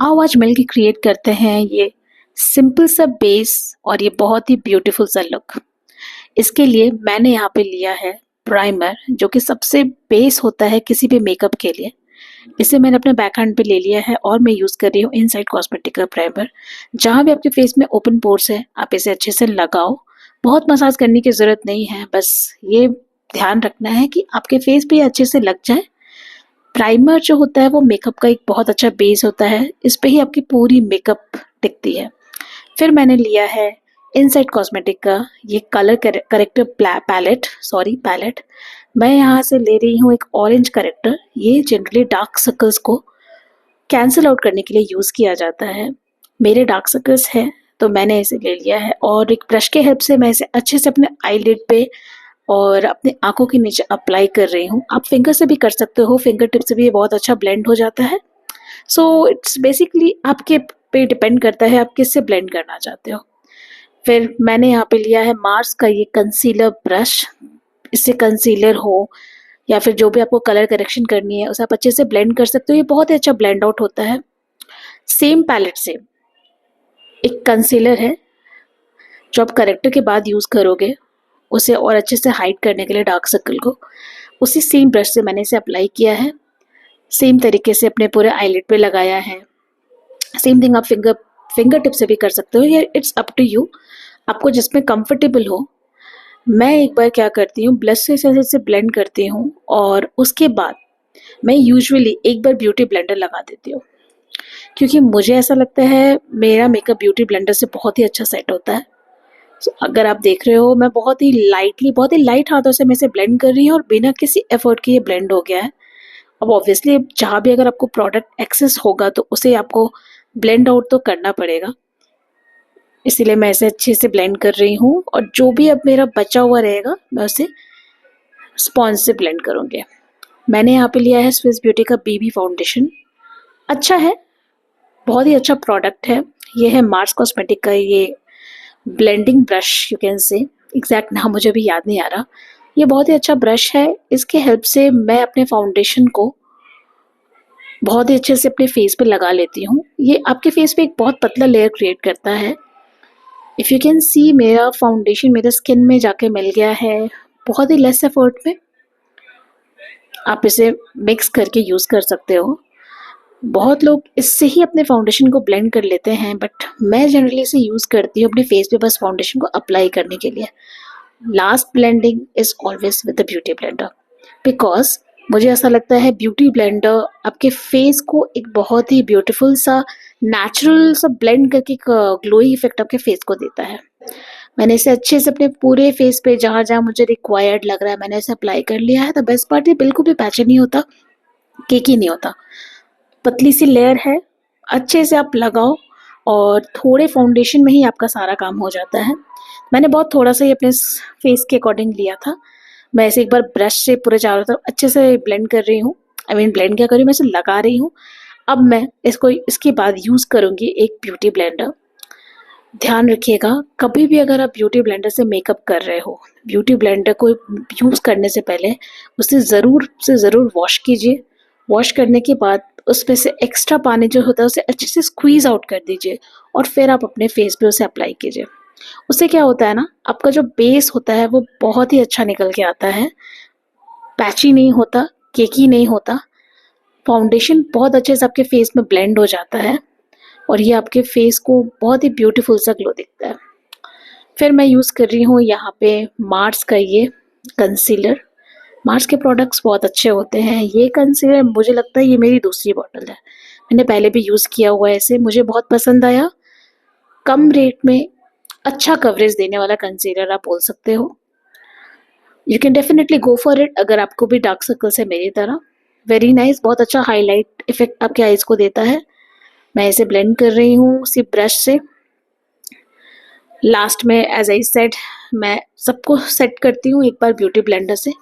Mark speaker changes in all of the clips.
Speaker 1: आओ आज मिलके क्रिएट करते हैं ये सिंपल सा बेस और ये बहुत ही ब्यूटीफुल सा लुक। इसके लिए मैंने यहाँ पे लिया है प्राइमर, जो कि सबसे बेस होता है किसी भी मेकअप के लिए। इसे मैंने अपने बैक हैंड पे ले लिया है और मैं यूज़ कर रही हूँ इनसाइड कॉस्मेटिक का प्राइमर। जहाँ भी आपके फेस में ओपन पोर्स है, आप इसे अच्छे से लगाओ। बहुत मसाज करने की ज़रूरत नहीं है, बस ये ध्यान रखना है कि आपके फेस पे ये अच्छे से लग जाए। प्राइमर जो होता है वो मेकअप का एक बहुत अच्छा बेस होता है, इस पे ही आपकी पूरी मेकअप टिकती है। फिर मैंने लिया है इनसाइड कॉस्मेटिक का ये कलर करेक्टर पैलेट। मैं यहाँ से ले रही हूँ एक ऑरेंज करेक्टर। ये जनरली डार्क सर्कल्स को कैंसिल आउट करने के लिए यूज़ किया जाता है। मेरे डार्क सर्कल्स हैं तो मैंने इसे ले लिया है और एक ब्रश के हेल्प से मैं इसे अच्छे से अपने आईलिड पे और अपने आंखों के नीचे अप्लाई कर रही हूँ। आप फिंगर से भी कर सकते हो, फिंगर टिप से भी ये बहुत अच्छा ब्लेंड हो जाता है। सो इट्स बेसिकली आपके पे डिपेंड करता है आप किससे ब्लेंड करना चाहते हो। फिर मैंने यहाँ पे लिया है मार्स का ये कंसीलर ब्रश। इससे कंसीलर हो या फिर जो भी आपको कलर करेक्शन करनी है उसे आप अच्छे से ब्लेंड कर सकते हो। ये बहुत ही अच्छा ब्लेंड आउट होता है। सेम पैलेट से एक कंसीलर है जो आप करेक्टर के बाद यूज़ करोगे उसे और अच्छे से हाइड करने के लिए डार्क सर्कल को। उसी सेम ब्रश से मैंने इसे अप्लाई किया है। सेम तरीके से अपने पूरे आईलिड पे लगाया है। सेम थिंग आप फिंगर टिप से भी कर सकते हो, ये इट्स अप टू यू, आपको जिसमें कंफर्टेबल हो। मैं एक बार क्या करती हूँ, ब्लश से ऐसे ब्लेंड करती हूँ और उसके बाद मैं यूजुअली एक बार ब्यूटी ब्लेंडर लगा देती हूँ, क्योंकि मुझे ऐसा लगता है मेरा मेकअप ब्यूटी ब्लेंडर से बहुत ही अच्छा सेट होता है। So, अगर आप देख रहे हो मैं बहुत ही लाइट हाथों से मैं इसे ब्लेंड कर रही हूँ और बिना किसी एफर्ट के ये ब्लेंड हो गया है। अब ऑब्वियसली जहाँ भी अगर आपको प्रोडक्ट एक्सेस होगा तो उसे आपको ब्लेंड आउट तो करना पड़ेगा, इसीलिए मैं इसे अच्छे से ब्लेंड कर रही हूँ और जो भी अब मेरा बचा हुआ रहेगा मैं उसे स्पॉन्ज से ब्लेंड करूँगी। मैंने यहाँ पे लिया है स्विस ब्यूटी का बीबी फाउंडेशन। अच्छा है, बहुत ही अच्छा प्रोडक्ट है। ये है मार्स कॉस्मेटिक का ये ब्लेंडिंग ब्रश, यू कैन से, एग्जैक्ट नाम मुझे भी याद नहीं आ रहा। ये बहुत ही अच्छा ब्रश है, इसके हेल्प से मैं अपने फाउंडेशन को बहुत ही अच्छे से अपने फेस पे लगा लेती हूँ। ये आपके फेस पे एक बहुत पतला लेयर क्रिएट करता है। इफ़ यू कैन सी मेरा फाउंडेशन मेरे स्किन में जाके मिल गया है बहुत ही लेस एफर्ट में। आप इसे मिक्स करके यूज़ कर सकते हो। बहुत लोग इससे ही अपने फाउंडेशन को ब्लेंड कर लेते हैं, बट मैं जनरली इसे यूज़ करती हूँ अपने फेस पे बस फाउंडेशन को अप्लाई करने के लिए। Last blending is always with the beauty blender, because मुझे ऐसा लगता है ब्यूटी ब्लेंडर आपके फेस को एक बहुत ही ब्यूटीफुल सा नेचुरल सा ब्लेंड करके ग्लोई इफेक्ट आपके फेस को देता है। मैंने इसे अच्छे से अपने पूरे फेस पे जहाँ जहाँ मुझे रिक्वायर्ड लग रहा है मैंने इसे अप्लाई कर लिया है। द बेस्ट पार्ट, ये बिल्कुल भी पैची नहीं होता, केकी नहीं होता, पतली सी लेयर है। अच्छे से आप लगाओ और थोड़े फाउंडेशन में ही आपका सारा काम हो जाता है। मैंने बहुत थोड़ा सा ही अपने फेस के अकॉर्डिंग लिया था। मैं इसे एक बार ब्रश से पूरे चारों तरफ अच्छे से ब्लेंड कर रही हूँ। आई मीन ब्लेंड क्या कर रही हूँ, मैं इसे लगा रही हूँ। अब मैं इसको इसके बाद यूज़ करूँगी एक ब्यूटी ब्लेंडर। ध्यान रखिएगा, कभी भी अगर आप ब्यूटी ब्लेंडर से मेकअप कर रहे हो, ब्यूटी ब्लेंडर को यूज़ करने से पहले उसे ज़रूर वॉश कीजिए। वॉश करने के बाद उसमें से एक्स्ट्रा पानी जो होता है उसे अच्छे से स्क्वीज़ आउट कर दीजिए और फिर आप अपने फेस पे उसे अप्लाई कीजिए। उससे क्या होता है ना, आपका जो बेस होता है वो बहुत ही अच्छा निकल के आता है, पैची नहीं होता, केकी नहीं होता। फाउंडेशन बहुत अच्छे से आपके फेस में ब्लेंड हो जाता है और ये आपके फेस को बहुत ही ब्यूटीफुल सा ग्लो दिखता है। फिर मैं यूज़ कर रही हूँ यहाँ पे मार्स का ये कंसीलर। मार्स के प्रोडक्ट्स बहुत अच्छे होते हैं। ये कंसीलर मुझे लगता है ये मेरी दूसरी बॉटल है, मैंने पहले भी यूज़ किया हुआ है इसे, मुझे बहुत पसंद आया। कम रेट में अच्छा कवरेज देने वाला कंसीलर आप बोल सकते हो। You can definitely go for it अगर आपको भी डार्क सर्कल्स है मेरी तरह। वेरी नाइस, बहुत अच्छा हाईलाइट इफेक्ट आपके आईज को देता है। मैं इसे ब्लेंड कर रही हूँ उसी ब्रश से। लास्ट में एज आई सेड मैं सबको सेट करती हूँ एक बार ब्यूटी ब्लेंडर से।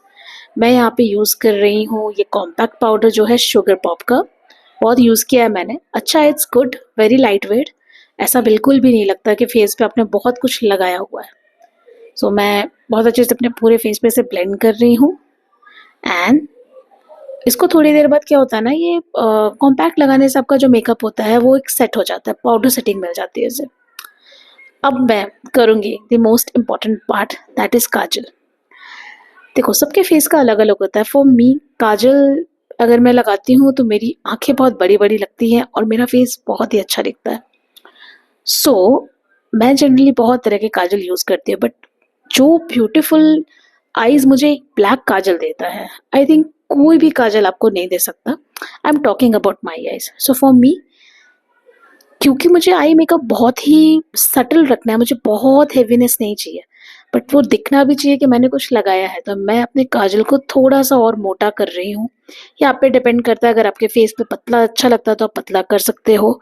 Speaker 1: मैं यहाँ पे यूज़ कर रही हूँ ये कॉम्पैक्ट पाउडर जो है शुगर पॉप का। बहुत यूज़ किया है मैंने, अच्छा है, it's good, very light weight. ऐसा बिल्कुल भी नहीं लगता कि फेस पे आपने बहुत कुछ लगाया हुआ है। मैं बहुत अच्छे से अपने पूरे फेस पे से ब्लेंड कर रही हूँ एंड इसको थोड़ी देर बाद क्या होता है ना, ये कॉम्पैक्ट लगाने से आपका जो मेकअप होता है वो एक सेट हो जाता है, पाउडर सेटिंग मिल जाती है इसे। अब मैं करूँगी the most important part, that is kajal. देखो सबके फेस का अलग अलग होता है। फॉर मी काजल अगर मैं लगाती हूँ तो मेरी आंखें बहुत बड़ी बड़ी लगती हैं और मेरा फेस बहुत ही अच्छा दिखता है। सो मैं जनरली बहुत तरह के काजल यूज़ करती हूँ, बट जो ब्यूटीफुल आईज मुझे एक ब्लैक काजल देता है, आई थिंक कोई भी काजल आपको नहीं दे सकता। I am talking about my eyes. So for me, क्योंकि मुझे आई मेकअप बहुत ही सटल रखना है, मुझे बहुत हेवीनेस नहीं चाहिए, बट वो दिखना भी चाहिए कि मैंने कुछ लगाया है, तो मैं अपने काजल को थोड़ा सा और मोटा कर रही हूँ। ये आप पे डिपेंड करता है, अगर आपके फेस पे पतला अच्छा लगता है तो आप पतला कर सकते हो।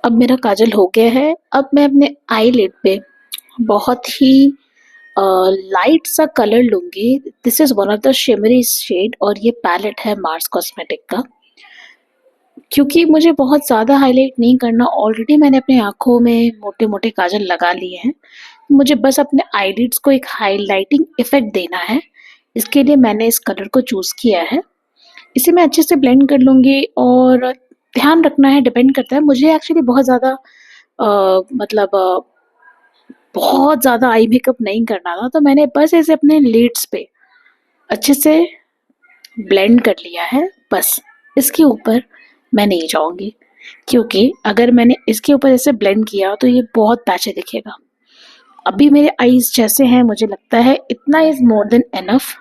Speaker 1: अब मेरा काजल हो गया है। अब मैं अपने आईलिड पे बहुत ही लाइट सा कलर लूंगी। This is one of the shimmery shade और ये पैलेट है मार्स कॉस्मेटिक का। क्योंकि मुझे बहुत ज़्यादा हाईलाइट नहीं करना, ऑलरेडी मैंने अपने आँखों में मोटे-मोटे काजल लगा लिए हैं। मुझे बस अपने आईलिड्स को एक हाइलाइटिंग इफ़ेक्ट देना है। इसके लिए मैंने इस कलर को चूज़ किया है। इसे मैं अच्छे से ब्लेंड कर लूँगी और ध्यान रखना है, डिपेंड करता है। मुझे एक्चुअली बहुत ज़्यादा मतलब बहुत ज़्यादा आई मेकअप नहीं करना था, तो मैंने बस ऐसे अपने लिड्स पे अच्छे से ब्लेंड कर लिया है बस। इसके ऊपर मैं नहीं जाऊँगी, क्योंकि अगर मैंने इसके ऊपर ऐसे ब्लेंड किया तो ये बहुत पैचे दिखेगा। अभी मेरे आईज़ जैसे हैं मुझे लगता है इतना इज़ मोर देन इनफ।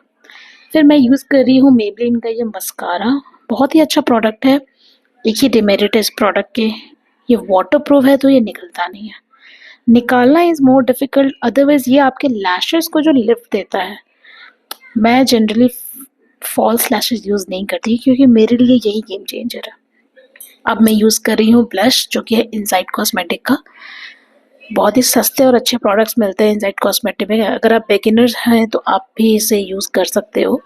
Speaker 1: फिर मैं यूज़ कर रही हूँ मेबलिन का ये मस्कारा, बहुत ही अच्छा प्रोडक्ट है। एक ही डिमेरिट है इस प्रोडक्ट के, ये वाटरप्रूफ है तो ये निकलता नहीं है। निकालना इज़ मोर डिफ़िकल्ट, अदरवाइज़ ये आपके लैशेज़ को जो लिफ्ट देता है। मैं जनरली फॉल्स लैशेज़ यूज़ नहीं करती क्योंकि मेरे लिए यही गेम चेंजर है। अब मैं यूज़ कर रही हूँ ब्लश, जो कि है इनसाइड कॉस्मेटिक का। बहुत ही सस्ते और अच्छे प्रोडक्ट्स मिलते हैं इनसाइड कॉस्मेटिक में। अगर आप बिगिनर्स हैं तो आप भी इसे यूज़ कर सकते हो।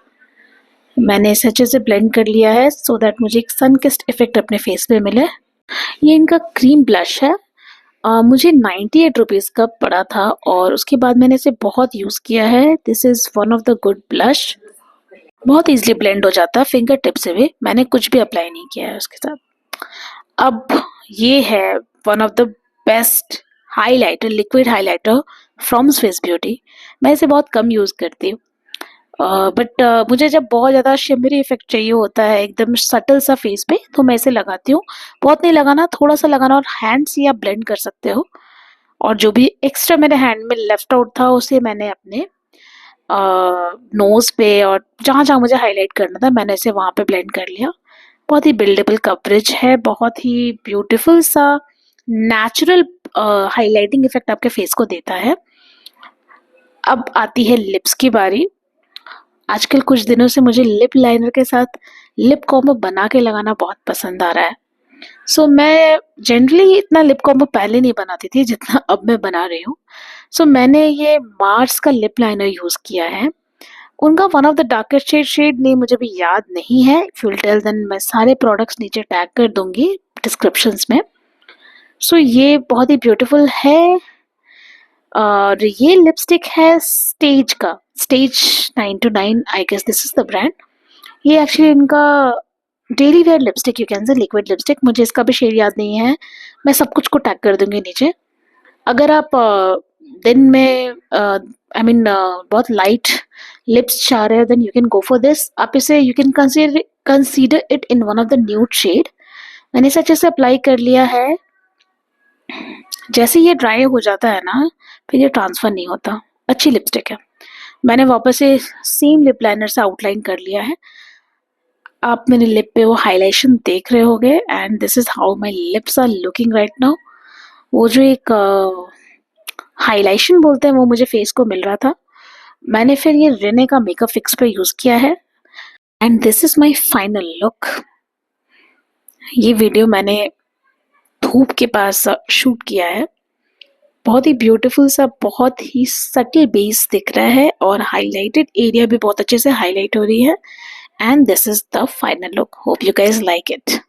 Speaker 1: मैंने इसे अच्छे से ब्लेंड कर लिया है सो दैट मुझे एक सन किस्ड इफेक्ट अपने फेस पे मिले। ये इनका क्रीम ब्लश है। मुझे 98 रुपीज़ का पड़ा था और उसके बाद मैंने इसे बहुत यूज़ किया है। This is one of the good blush. बहुत ईजिली ब्लेंड हो जाता है फिंगर टिप से भी। मैंने कुछ भी अप्लाई नहीं किया है उसके साथ। अब ये है one of the best highlighter, liquid highlighter from Swiss beauty. मैं इसे बहुत कम यूज़ करती हूँ, बट मुझे जब बहुत ज़्यादा शिमरी इफेक्ट चाहिए होता है एकदम सटल सा फेस पे, तो मैं इसे लगाती हूँ। बहुत नहीं लगाना, थोड़ा सा लगाना और हैंड से आप ब्लेंड कर सकते हो। और जो भी एक्स्ट्रा मेरे हैंड में लेफ्ट आउट था उसे मैंने अपने नोज़ पे और जहाँ जहाँ मुझे हाईलाइट करना था मैंने इसे वहाँ पे ब्लेंड कर लिया। बहुत ही बिल्डेबल कवरेज है, बहुत ही ब्यूटीफुल सा नेचुरल हाइलाइटिंग इफेक्ट आपके फेस को देता है। अब आती है लिप्स की बारी। आजकल कुछ दिनों से मुझे लिप लाइनर के साथ लिप कॉम्बो बना के लगाना बहुत पसंद आ रहा है। सो मैं जनरली इतना लिप कॉम्बो पहले नहीं बनाती थी जितना अब मैं बना रही हूँ। सो मैंने ये मार्स का लिप लाइनर यूज़ किया है। उनका one of the darkest shade name मुझे भी याद नहीं है। If you will tell then मैं सारे प्रोडक्ट्स नीचे टैग कर दूंगी डिस्क्रिप्शंस में। सो ये बहुत ही ब्यूटीफुल है और ये लिपस्टिक है स्टेज का, stage 929 I guess this is the brand. ये एक्चुअली इनका daily wear lipstick, you can say liquid lipstick. मुझे इसका भी शेड याद नहीं है, मैं सब कुछ को टैग कर दूंगी नीचे। अगर आप दिन में आई मीन बहुत लाइट लिप्स चाह रहे हो then you can go for this. आप इसे you can consider it in one of the nude shade. मैंने इसे अच्छे से अप्लाई कर लिया है। जैसे ये ड्राई हो जाता है ना, फिर ये ट्रांसफर नहीं होता। अच्छी लिपस्टिक है। मैंने वापस से सेम लिप लाइनर से आउटलाइन कर लिया है। आप मेरे लिप पे वो हाइलाइशन देख रहे होगे and this is how my lips are looking right now. वो जो एक हाइलाइशन बोलते हैं वो मुझे फेस को मिल रहा था। मैंने फिर ये रेने का मेकअप फिक्स पे यूज किया है and this is my final look. ये वीडियो मैंने धूप के पास शूट किया है। बहुत ही ब्यूटीफुल सा, बहुत ही सटल बेस दिख रहा है और हाइलाइटेड एरिया भी बहुत अच्छे से हाईलाइट हो रही है and this is the final look. Hope you guys like it.